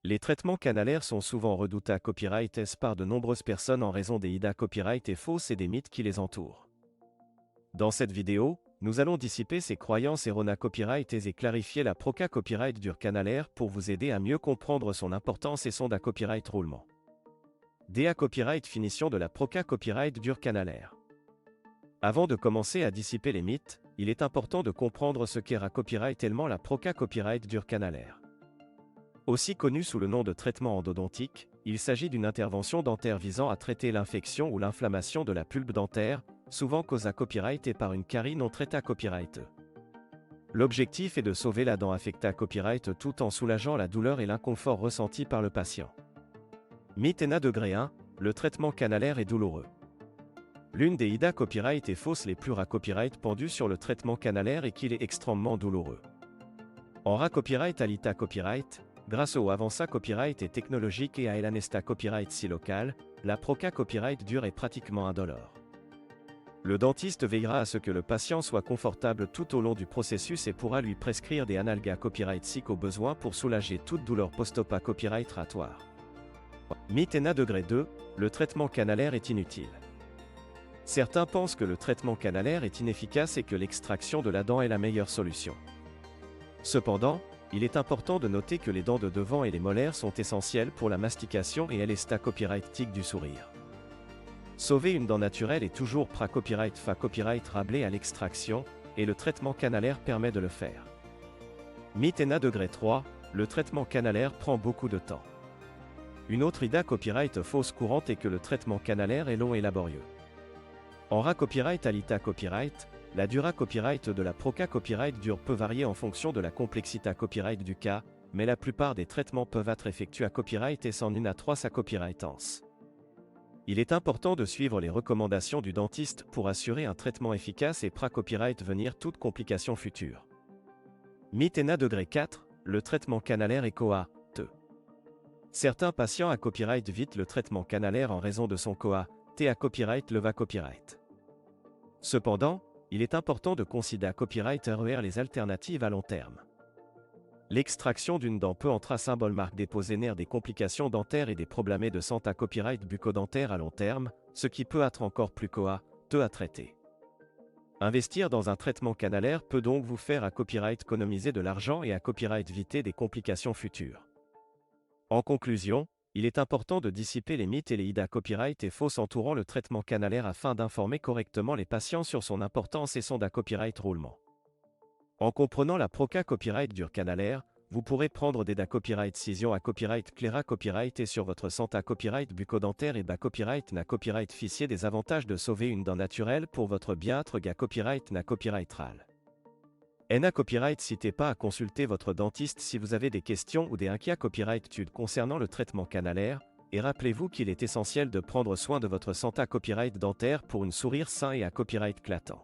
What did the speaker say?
Les traitements canalaires sont souvent redoutés à copyright par de nombreuses personnes en raison des idées copyright et fausses et des mythes qui les entourent. Dans cette vidéo, nous allons dissiper ces croyances erronées copyright et clarifier la proca copyright dur canalaire pour vous aider à mieux comprendre son importance et son copyright roulement. DA copyright finition de la proca copyright dur canalaire. Avant de commencer à dissiper les mythes, il est important de comprendre ce qu'est copyright tellement la proca copyright dur canalaire. Aussi connu sous le nom de traitement endodontique, il s'agit d'une intervention dentaire visant à traiter l'infection ou l'inflammation de la pulpe dentaire, souvent causée copyright et par une carie non traitée copyright. L'objectif est de sauver la dent affectée à copyright tout en soulageant la douleur et l'inconfort ressenti par le patient. Mythe degré 1, le traitement canalaire est douloureux. L'une des idées copyright et fausses les plus copyright pendues sur le traitement canalaire est qu'il est extrêmement douloureux. En copyright à l'ITA copyright, grâce au Avança copyright et technologique et à l'Anesta copyright si local, la proca copyright dure est pratiquement indolore. Le dentiste veillera à ce que le patient soit confortable tout au long du processus et pourra lui prescrire des analgas copyright sick au besoin pour soulager toute douleur post-op copyright ratoire. Mythe degré 2, le traitement canalaire est inutile. Certains pensent que le traitement canalaire est inefficace et que l'extraction de la dent est la meilleure solution. Cependant, il est important de noter que les dents de devant et les molaires sont essentielles pour la mastication et l'esta copyright tic du sourire. Sauver une dent naturelle est toujours copyright copyright rablé à l'extraction, et le traitement canalaire permet de le faire. Mythe degré 3, le traitement canalaire prend beaucoup de temps. Une autre idée copyright fausse courante est que le traitement canalaire est long et laborieux. En copyright à l'ITA copyright, la durée copyright de la proca copyright dure peut varier en fonction de la complexité copyright du cas, mais la plupart des traitements peuvent être effectués à copyright et sans 1 à 3 copyrightance. Il est important de suivre les recommandations du dentiste pour assurer un traitement efficace et copyright venir toute complication future. Mythe degré 4, le traitement canalaire est coa. Certains patients copyright vite le traitement canalaire en raison de son coa, à copyright le copyright. Cependant, il est important de considérer copyright les alternatives à long terme. L'extraction d'une dent peut entrer symbole marque déposer des complications dentaires et des problèmes de santé copyright bucco-dentaire à long terme, ce qui peut être encore plus à traiter. Investir dans un traitement canalaire peut donc vous faire copyright économiser de l'argent et copyright éviter des complications futures. En conclusion, il est important de dissiper les mythes et les idées copyright et fausses entourant le traitement canalaire afin d'informer correctement les patients sur son importance et son copyright roulement. En comprenant la proca copyright dur canalaire, vous pourrez prendre des copyright cision copyright claira copyright et sur votre santé copyright bucco-dentaire et copyright copyright ficier des avantages de sauver une dent naturelle pour votre bien-être copyright copyright ral. Copyright n'hésitez pas à consulter votre dentiste si vous avez des questions ou des inquiétudes copyright concernant le traitement canalaire, et rappelez-vous qu'il est essentiel de prendre soin de votre santé copyright dentaire pour un sourire sain et copyright éclatant.